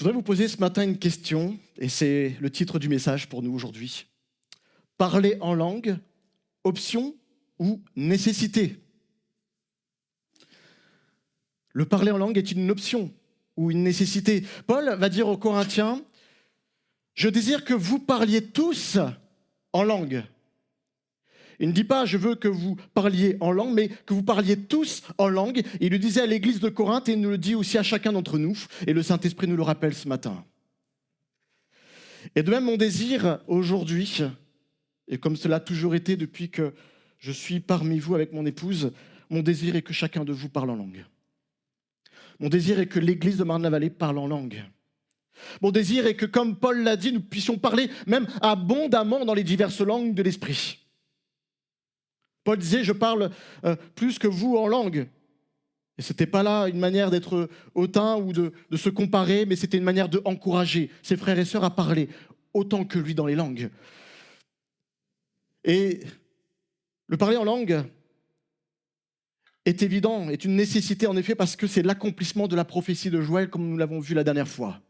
Je voudrais vous poser ce matin une question, et c'est le titre du message pour nous aujourd'hui. Parler en langue, option ou nécessité? Le parler en langue est une option ou une nécessité. Paul va dire aux Corinthiens, « Je désire que vous parliez tous en langue. » Il ne dit pas « je veux que vous parliez en langue », mais que vous parliez tous en langue. Il le disait à l'église de Corinthe et il nous le dit aussi à chacun d'entre nous. Et le Saint-Esprit nous le rappelle ce matin. Et de même, mon désir aujourd'hui, et comme cela a toujours été depuis que je suis parmi vous avec mon épouse, mon désir est que chacun de vous parle en langue. Mon désir est que l'église de Marne-la-Vallée parle en langue. Mon désir est que, comme Paul l'a dit, nous puissions parler même abondamment dans les diverses langues de l'esprit. Paul disait, je parle plus que vous en langue. Et ce n'était pas là une manière d'être hautain ou de se comparer, mais c'était une manière d'encourager ses frères et sœurs à parler autant que lui dans les langues. Et le parler en langue est évident, est une nécessité en effet, parce que c'est l'accomplissement de la prophétie de Joël, comme nous l'avons vu la dernière fois.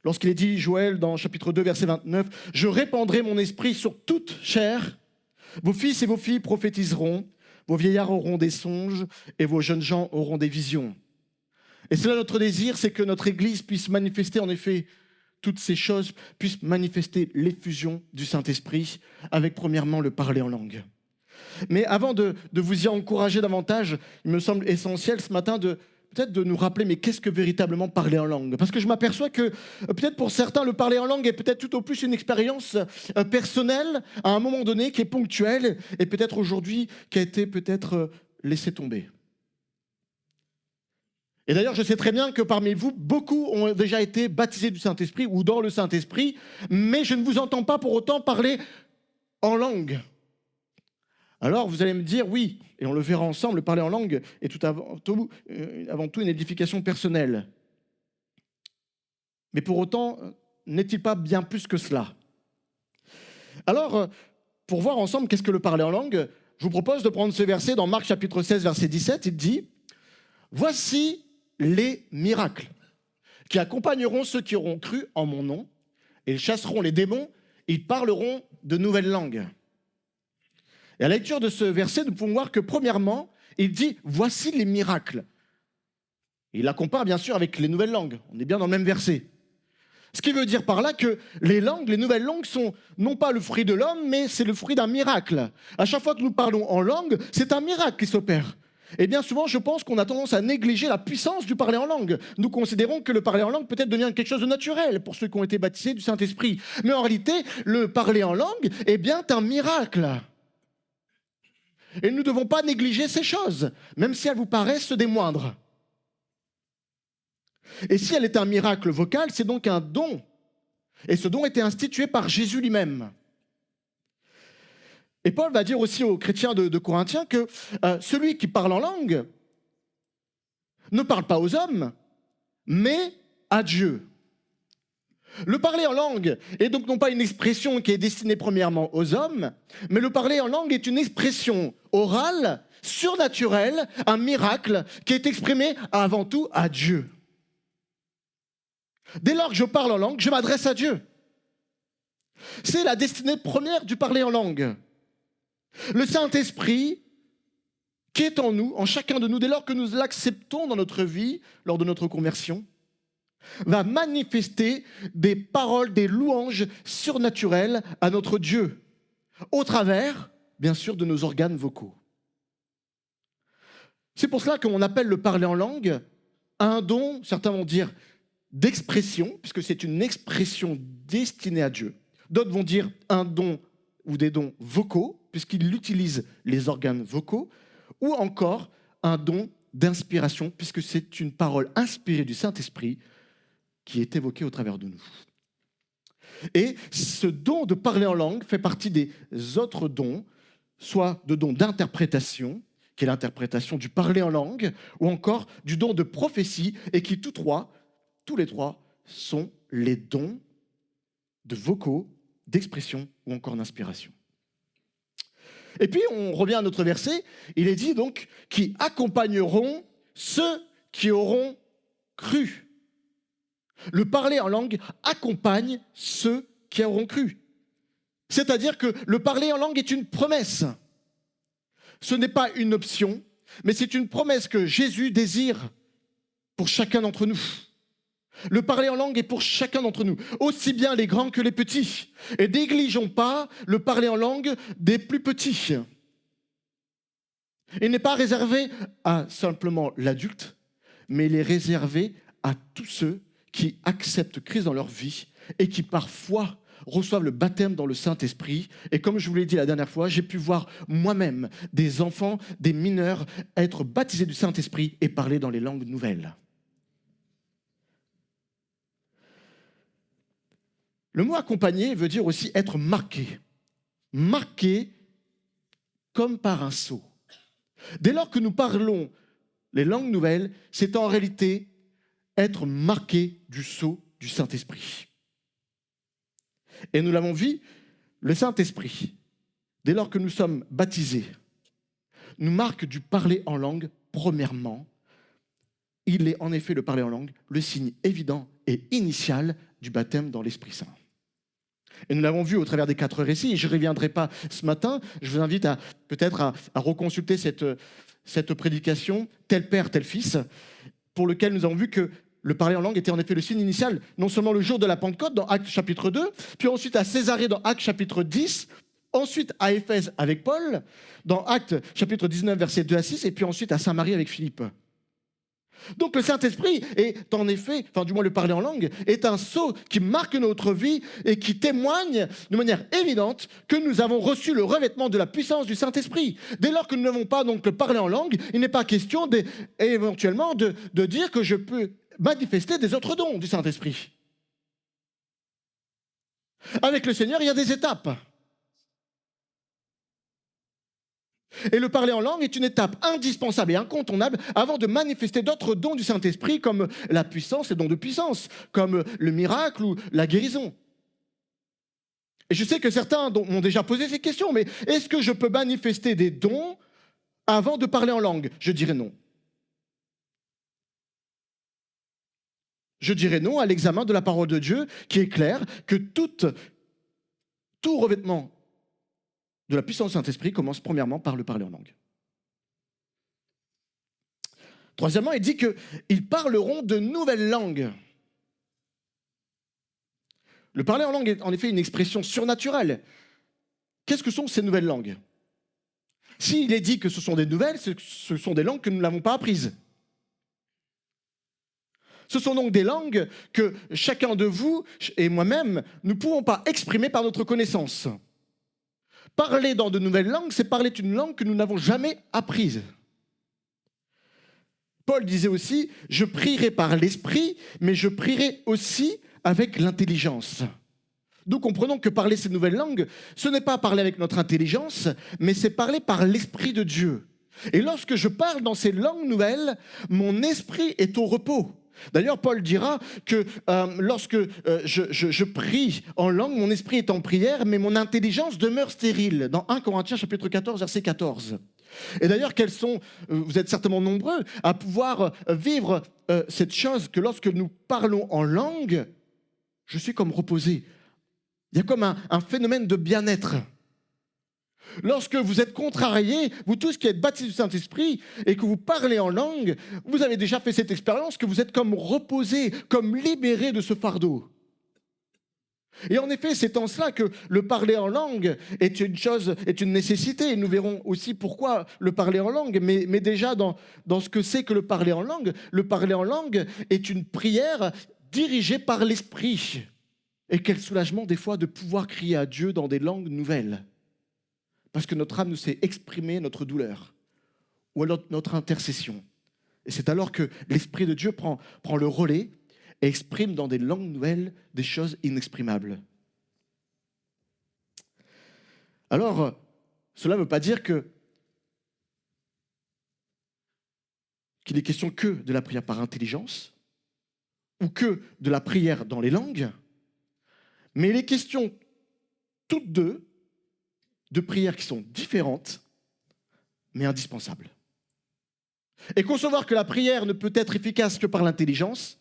Lorsqu'il est dit, Joël, dans chapitre 2, verset 29, « Je répandrai mon esprit sur toute chair. Vos fils et vos filles prophétiseront, vos vieillards auront des songes et vos jeunes gens auront des visions. » Et c'est là notre désir, c'est que notre Église puisse manifester en effet toutes ces choses, puisse manifester l'effusion du Saint-Esprit, avec premièrement le parler en langue. Mais avant de vous y encourager davantage, il me semble essentiel ce matin peut-être de nous rappeler, mais qu'est-ce que véritablement parler en langue? Parce que je m'aperçois que peut-être pour certains, le parler en langue est peut-être tout au plus une expérience personnelle, à un moment donné, qui est ponctuelle, et peut-être aujourd'hui, qui a été peut-être laissée tomber. Et d'ailleurs, je sais très bien que parmi vous, beaucoup ont déjà été baptisés du Saint-Esprit ou dans le Saint-Esprit, mais je ne vous entends pas pour autant parler en langue. Alors, vous allez me dire, oui, et on le verra ensemble, le parler en langue est tout avant tout une édification personnelle. Mais pour autant, n'est-il pas bien plus que cela? Alors, pour voir ensemble qu'est-ce que le parler en langue, je vous propose de prendre ce verset dans Marc chapitre 16, verset 17. Il dit, « Voici les miracles qui accompagneront ceux qui auront cru en mon nom. Ils chasseront les démons, ils parleront de nouvelles langues. » Et à la lecture de ce verset, nous pouvons voir que premièrement, il dit « Voici les miracles ». Il la compare bien sûr avec les nouvelles langues. On est bien dans le même verset. Ce qui veut dire par là que les nouvelles langues sont non pas le fruit de l'homme, mais c'est le fruit d'un miracle. À chaque fois que nous parlons en langue, c'est un miracle qui s'opère. Et bien souvent, je pense qu'on a tendance à négliger la puissance du parler en langue. Nous considérons que le parler en langue peut-être devient quelque chose de naturel pour ceux qui ont été baptisés du Saint-Esprit. Mais en réalité, le parler en langue est bien un miracle. Et nous ne devons pas négliger ces choses, même si elles vous paraissent des moindres. Et si elle est un miracle vocal, c'est donc un don. Et ce don était institué par Jésus lui-même. Et Paul va dire aussi aux chrétiens de Corinthiens que celui qui parle en langue ne parle pas aux hommes, mais à Dieu. Le parler en langue est donc non pas une expression qui est destinée premièrement aux hommes, mais le parler en langue est une expression orale, surnaturelle, un miracle qui est exprimé avant tout à Dieu. Dès lors que je parle en langue, je m'adresse à Dieu. C'est la destinée première du parler en langue. Le Saint-Esprit qui est en nous, en chacun de nous, dès lors que nous l'acceptons dans notre vie, lors de notre conversion, va manifester des paroles, des louanges surnaturelles à notre Dieu, au travers, bien sûr, de nos organes vocaux. C'est pour cela qu'on appelle le parler en langue un don, certains vont dire, d'expression, puisque c'est une expression destinée à Dieu. D'autres vont dire un don ou des dons vocaux, puisqu'il utilise les organes vocaux, ou encore un don d'inspiration, puisque c'est une parole inspirée du Saint-Esprit qui est évoquée au travers de nous. Et ce don de parler en langue fait partie des autres dons, soit de dons d'interprétation, qui est l'interprétation du parler en langue, ou encore du don de prophétie, et qui tous les trois, sont les dons de vocaux, d'expression ou encore d'inspiration. Et puis, on revient à notre verset, il est dit donc, qui accompagneront ceux qui auront cru. Le parler en langue accompagne ceux qui auront cru. C'est-à-dire que le parler en langue est une promesse. Ce n'est pas une option, mais c'est une promesse que Jésus désire pour chacun d'entre nous. Le parler en langue est pour chacun d'entre nous, aussi bien les grands que les petits. Et négligeons pas le parler en langue des plus petits. Il n'est pas réservé à simplement l'adulte, mais il est réservé à tous ceux qui acceptent Christ dans leur vie et qui parfois reçoivent le baptême dans le Saint-Esprit. Et comme je vous l'ai dit la dernière fois, j'ai pu voir moi-même des enfants, des mineurs être baptisés du Saint-Esprit et parler dans les langues nouvelles. Le mot accompagner veut dire aussi être marqué. Marqué comme par un sceau. Dès lors que nous parlons les langues nouvelles, c'est en réalité être marqué du sceau du Saint-Esprit. Et nous l'avons vu, le Saint-Esprit, dès lors que nous sommes baptisés, nous marque du parler en langue, premièrement. Il est en effet, le parler en langue, le signe évident et initial du baptême dans l'Esprit Saint. Et nous l'avons vu au travers des 4 récits, et je n'y reviendrai pas ce matin. Je vous invite peut-être à reconsulter cette prédication, tel père, tel fils, pour lequel nous avons vu que le parler en langue était en effet le signe initial, non seulement le jour de la Pentecôte, dans Actes chapitre 2, puis ensuite à Césarée, dans Actes chapitre 10, ensuite à Éphèse avec Paul, dans Actes chapitre 19, versets 2 à 6, et puis ensuite à Saint-Marie avec Philippe. Donc le Saint-Esprit est en effet, enfin du moins le parler en langue, est un sceau qui marque notre vie et qui témoigne de manière évidente que nous avons reçu le revêtement de la puissance du Saint-Esprit. Dès lors que nous n'avons pas donc le parler en langue, il n'est pas question éventuellement de dire que je peux manifester des autres dons du Saint-Esprit. Avec le Seigneur, il y a des étapes. Et le parler en langue est une étape indispensable et incontournable avant de manifester d'autres dons du Saint-Esprit comme la puissance et dons de puissance, comme le miracle ou la guérison. Et je sais que certains m'ont déjà posé ces questions, mais est-ce que je peux manifester des dons avant de parler en langue? Je dirais non. Je dirais non à l'examen de la parole de Dieu qui est clair que tout revêtement de la puissance du Saint-Esprit commence premièrement par le parler en langue. Troisièmement, il dit qu'ils parleront de nouvelles langues. Le parler en langue est en effet une expression surnaturelle. Qu'est-ce que sont ces nouvelles langues? S'il est dit que ce sont des nouvelles, ce sont des langues que nous n'avons pas apprises. Ce sont donc des langues que chacun de vous et moi-même, nous ne pouvons pas exprimer par notre connaissance. Parler dans de nouvelles langues, c'est parler d'une langue que nous n'avons jamais apprise. Paul disait aussi, je prierai par l'esprit, mais je prierai aussi avec l'intelligence. Nous comprenons que parler ces nouvelles langues, ce n'est pas parler avec notre intelligence, mais c'est parler par l'Esprit de Dieu. Et lorsque je parle dans ces langues nouvelles, mon esprit est au repos. D'ailleurs, Paul dira que lorsque je prie en langue, mon esprit est en prière, mais mon intelligence demeure stérile. Dans 1 Corinthiens chapitre 14, verset 14. Et d'ailleurs, vous êtes certainement nombreux à pouvoir vivre cette chose que lorsque nous parlons en langue, je suis comme reposé. Il y a comme un phénomène de bien-être. Lorsque vous êtes contrariés, vous tous qui êtes baptisés du Saint-Esprit et que vous parlez en langue, vous avez déjà fait cette expérience que vous êtes comme reposés, comme libérés de ce fardeau. Et en effet, c'est en cela que le parler en langue est une nécessité. Et nous verrons aussi pourquoi le parler en langue. Mais déjà, dans ce que c'est que le parler en langue est une prière dirigée par l'Esprit. Et quel soulagement des fois de pouvoir crier à Dieu dans des langues nouvelles. Parce que notre âme nous sait exprimer notre douleur ou alors notre intercession. Et c'est alors que l'Esprit de Dieu prend le relais et exprime dans des langues nouvelles des choses inexprimables. Alors, cela ne veut pas dire qu'il est question que de la prière par intelligence ou que de la prière dans les langues, mais il est question toutes deux de prières qui sont différentes, mais indispensables. Et concevoir que la prière ne peut être efficace que par l'intelligence,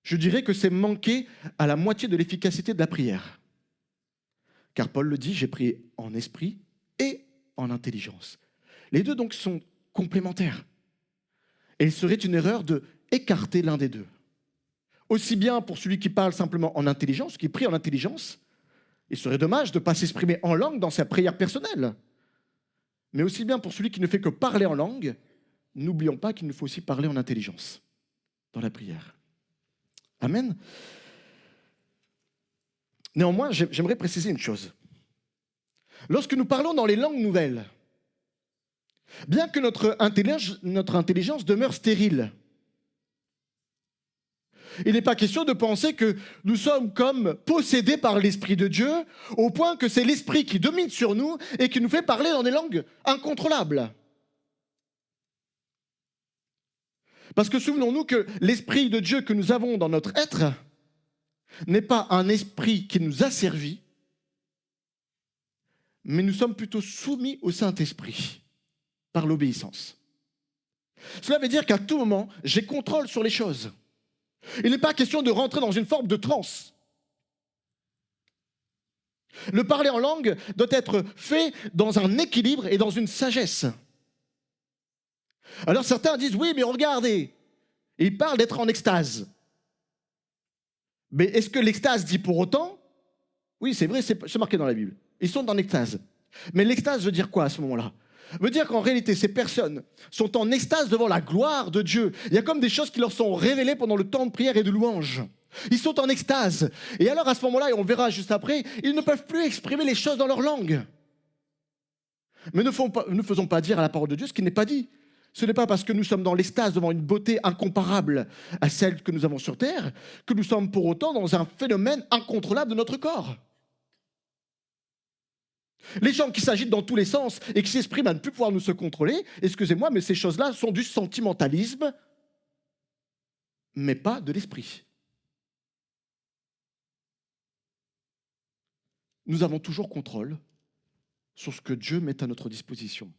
Je dirais que c'est manquer à la moitié de l'efficacité de la prière. Car Paul le dit, j'ai prié en esprit et en intelligence. Les deux donc sont complémentaires. Et il serait une erreur de écarter l'un des deux. Aussi bien pour celui qui parle simplement en intelligence, qui prie en intelligence, il serait dommage de ne pas s'exprimer en langue dans sa prière personnelle. Mais aussi bien pour celui qui ne fait que parler en langue, n'oublions pas qu'il nous faut aussi parler en intelligence dans la prière. Amen. Néanmoins, j'aimerais préciser une chose. Lorsque nous parlons dans les langues nouvelles, bien que notre intelligence demeure stérile, il n'est pas question de penser que nous sommes comme possédés par l'Esprit de Dieu, au point que c'est l'Esprit qui domine sur nous et qui nous fait parler dans des langues incontrôlables. Parce que souvenons-nous que l'Esprit de Dieu que nous avons dans notre être n'est pas un esprit qui nous a servi, mais nous sommes plutôt soumis au Saint-Esprit par l'obéissance. Cela veut dire qu'à tout moment, j'ai contrôle sur les choses. Il n'est pas question de rentrer dans une forme de transe. Le parler en langue doit être fait dans un équilibre et dans une sagesse. Alors certains disent, oui, mais regardez, il parle d'être en extase. Mais est-ce que l'extase dit pour autant? Oui, c'est vrai, c'est marqué dans la Bible. Ils sont en extase. Mais l'extase veut dire quoi à ce moment-là? Veut dire qu'en réalité, ces personnes sont en extase devant la gloire de Dieu. Il y a comme des choses qui leur sont révélées pendant le temps de prière et de louange. Ils sont en extase. Et alors à ce moment-là, et on verra juste après, ils ne peuvent plus exprimer les choses dans leur langue. Mais ne faisons pas dire à la parole de Dieu ce qui n'est pas dit. Ce n'est pas parce que nous sommes dans l'extase devant une beauté incomparable à celle que nous avons sur terre que nous sommes pour autant dans un phénomène incontrôlable de notre corps. Les gens qui s'agitent dans tous les sens et qui s'expriment à ne plus pouvoir nous se contrôler, excusez-moi, mais ces choses-là sont du sentimentalisme, mais pas de l'esprit. Nous avons toujours contrôle sur ce que Dieu met à notre disposition.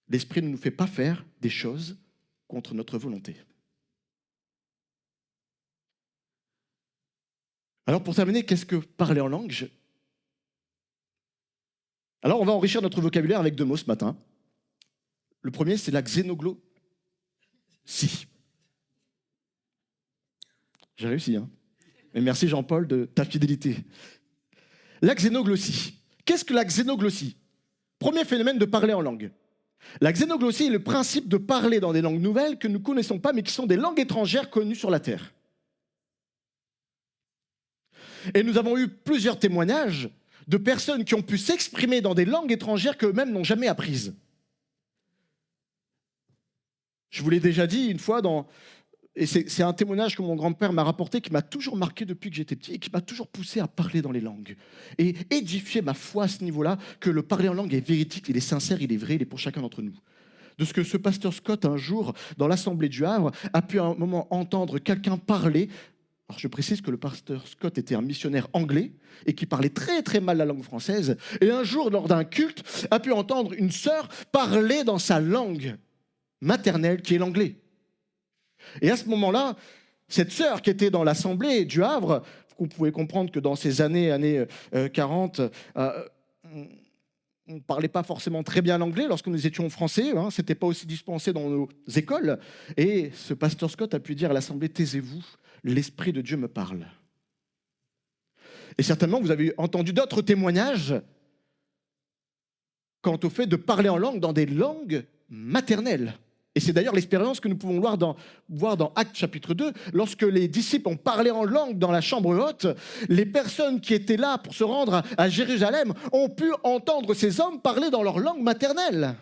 L'esprit ne nous fait pas faire des choses contre notre volonté. Alors pour terminer, qu'est-ce que parler en langue? Alors on va enrichir notre vocabulaire avec 2 mots ce matin. Le premier, c'est la xénoglossie. J'ai réussi, hein? Et merci Jean-Paul de ta fidélité. La xénoglossie. Qu'est-ce que la xénoglossie? Premier phénomène de parler en langue. La xénoglossie est le principe de parler dans des langues nouvelles que nous ne connaissons pas, mais qui sont des langues étrangères connues sur la terre. Et nous avons eu plusieurs témoignages de personnes qui ont pu s'exprimer dans des langues étrangères qu'eux-mêmes n'ont jamais apprises. Je vous l'ai déjà dit une fois, et c'est un témoignage que mon grand-père m'a rapporté, qui m'a toujours marqué depuis que j'étais petit et qui m'a toujours poussé à parler dans les langues. Et édifier ma foi à ce niveau-là, que le parler en langue est véridique, il est sincère, il est vrai, il est pour chacun d'entre nous. De ce que ce pasteur Scott, un jour, dans l'Assemblée du Havre, a pu à un moment entendre quelqu'un parler. Alors je précise que le pasteur Scott était un missionnaire anglais et qui parlait très très mal la langue française. Et un jour, lors d'un culte, a pu entendre une sœur parler dans sa langue maternelle, qui est l'anglais. Et à ce moment-là, cette sœur qui était dans l'Assemblée du Havre, vous pouvez comprendre que dans ces années 40, on ne parlait pas forcément très bien l'anglais lorsque nous étions français, hein, ce n'était pas aussi dispensé dans nos écoles. Et ce pasteur Scott a pu dire à l'Assemblée, taisez-vous, l'Esprit de Dieu me parle. Et certainement, vous avez entendu d'autres témoignages quant au fait de parler en langue dans des langues maternelles. Et c'est d'ailleurs l'expérience que nous pouvons voir dans Actes chapitre 2, lorsque les disciples ont parlé en langue dans la chambre haute, les personnes qui étaient là pour se rendre à Jérusalem ont pu entendre ces hommes parler dans leur langue maternelle.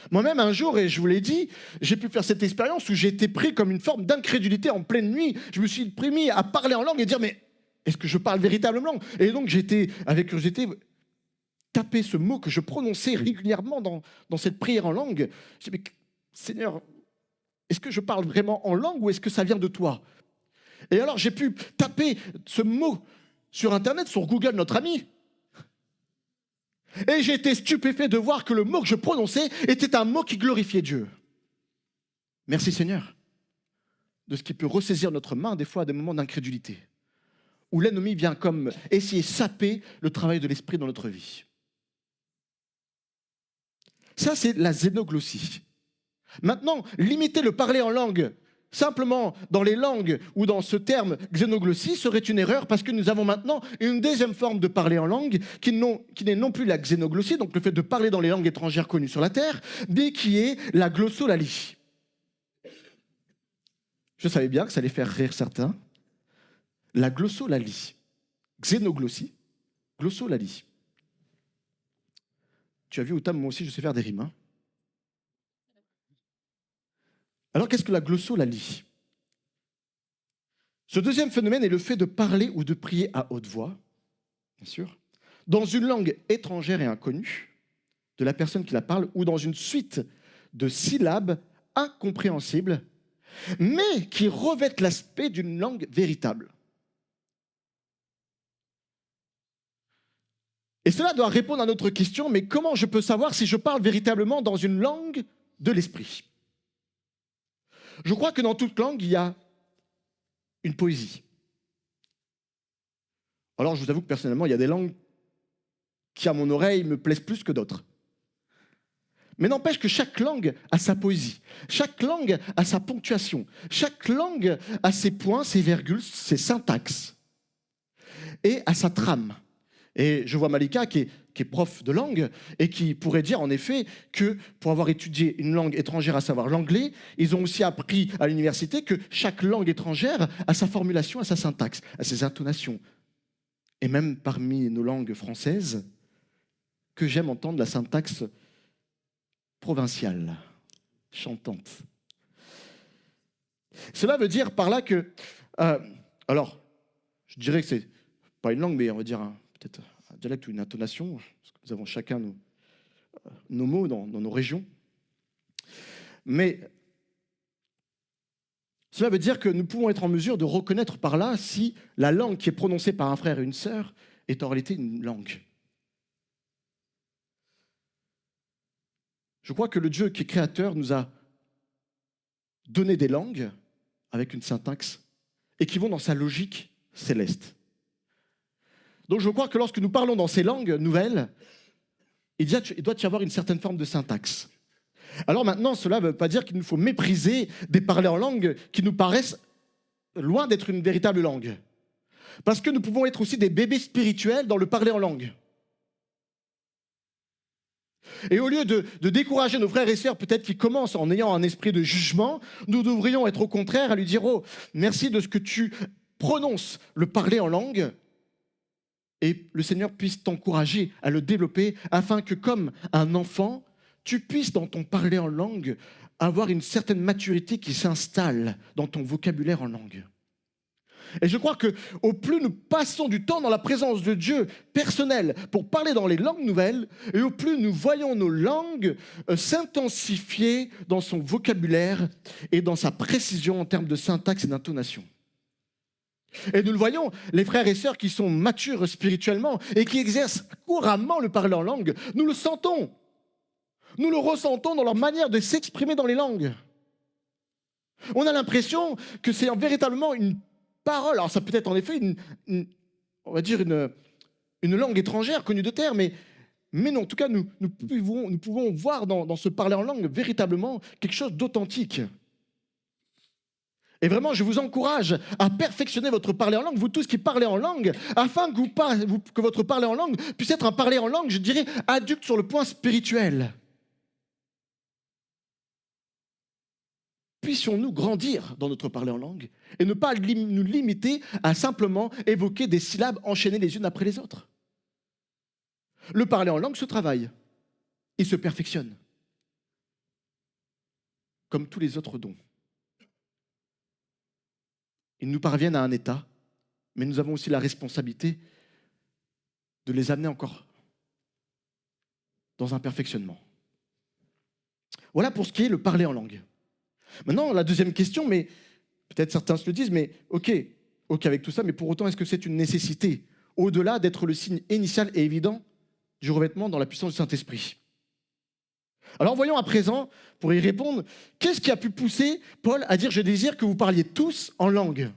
Moi-même, un jour, et je vous l'ai dit, j'ai pu faire cette expérience où j'ai été pris comme une forme d'incrédulité en pleine nuit. Je me suis mis à parler en langue et dire, mais est-ce que je parle véritablement? Et donc j'étais, avec curiosité, taper ce mot que je prononçais régulièrement dans cette prière en langue. Je dis, mais Seigneur, est-ce que je parle vraiment en langue ou est-ce que ça vient de toi? Et alors j'ai pu taper ce mot sur Internet, sur Google, notre ami. Et j'ai été stupéfait de voir que le mot que je prononçais était un mot qui glorifiait Dieu. Merci Seigneur de ce qui peut ressaisir notre main des fois à des moments d'incrédulité, où l'ennemi vient comme essayer de saper le travail de l'esprit dans notre vie. Ça, c'est la xénoglossie. Maintenant, limiter le parler en langue simplement dans les langues ou dans ce terme xénoglossie serait une erreur parce que nous avons maintenant une deuxième forme de parler en langue qui n'est non plus la xénoglossie, donc le fait de parler dans les langues étrangères connues sur la terre, mais qui est la glossolalie. Je savais bien que ça allait faire rire certains. La glossolalie. Xénoglossie, glossolalie. Tu as vu, Outam, moi aussi, je sais faire des rimes. Hein. Alors, qu'est-ce que la glossolalie? Ce deuxième phénomène est le fait de parler ou de prier à haute voix, bien sûr, dans une langue étrangère et inconnue de la personne qui la parle ou dans une suite de syllabes incompréhensibles, mais qui revêtent l'aspect d'une langue véritable. Et cela doit répondre à notre question, mais comment je peux savoir si je parle véritablement dans une langue de l'esprit? Je crois que dans toute langue, il y a une poésie. Alors, je vous avoue que personnellement, il y a des langues qui, à mon oreille, me plaisent plus que d'autres. Mais n'empêche que chaque langue a sa poésie, chaque langue a sa ponctuation, chaque langue a ses points, ses virgules, ses syntaxes, et a sa trame. Et je vois Malika qui est prof de langue et qui pourrait dire en effet que pour avoir étudié une langue étrangère, à savoir l'anglais, ils ont aussi appris à l'université que chaque langue étrangère a sa formulation, a sa syntaxe, a ses intonations. Et même parmi nos langues françaises, que j'aime entendre la syntaxe provinciale, chantante. Cela veut dire par là que, alors, je dirais que c'est pas une langue, mais on va dire peut-être un dialecte ou une intonation, parce que nous avons chacun nos mots dans nos régions. Mais cela veut dire que nous pouvons être en mesure de reconnaître par là si la langue qui est prononcée par un frère et une sœur est en réalité une langue. Je crois que le Dieu qui est créateur nous a donné des langues avec une syntaxe et qui vont dans sa logique céleste. Donc je crois que lorsque nous parlons dans ces langues nouvelles, il doit y avoir une certaine forme de syntaxe. Alors maintenant, cela ne veut pas dire qu'il nous faut mépriser des parlers en langue qui nous paraissent loin d'être une véritable langue. Parce que nous pouvons être aussi des bébés spirituels dans le parler en langue. Et au lieu de décourager nos frères et sœurs, peut-être qui commencent en ayant un esprit de jugement, nous devrions être au contraire à lui dire « Oh, merci de ce que tu prononces le parler en langue » et le Seigneur puisse t'encourager à le développer afin que, comme un enfant, tu puisses, dans ton parler en langue, avoir une certaine maturité qui s'installe dans ton vocabulaire en langue. Et je crois qu'au plus nous passons du temps dans la présence de Dieu personnel pour parler dans les langues nouvelles, et au plus nous voyons nos langues s'intensifier dans son vocabulaire et dans sa précision en termes de syntaxe et d'intonation. Et nous le voyons, les frères et sœurs qui sont matures spirituellement et qui exercent couramment le parler en langue, nous le sentons. Nous le ressentons dans leur manière de s'exprimer dans les langues. On a l'impression que c'est véritablement une parole. Alors ça peut être en effet on va dire une langue étrangère connue de terre, mais non, en tout cas, nous pouvons voir dans ce parler en langue véritablement quelque chose d'authentique. Et vraiment, je vous encourage à perfectionner votre parler en langue, vous tous qui parlez en langue, afin que votre parler en langue puisse être un parler en langue, je dirais, adulte sur le point spirituel. Puissions-nous grandir dans notre parler en langue et ne pas nous limiter à simplement évoquer des syllabes enchaînées les unes après les autres. Le parler en langue se travaille, il se perfectionne, comme tous les autres dons. Ils nous parviennent à un état, mais nous avons aussi la responsabilité de les amener encore dans un perfectionnement. Voilà pour ce qui est le parler en langue. Maintenant, la deuxième question, mais peut-être certains se le disent, mais ok avec tout ça, mais pour autant, est-ce que c'est une nécessité, au-delà d'être le signe initial et évident du revêtement dans la puissance du Saint-Esprit? Alors voyons à présent, pour y répondre, qu'est-ce qui a pu pousser Paul à dire « Je désire que vous parliez tous en langue »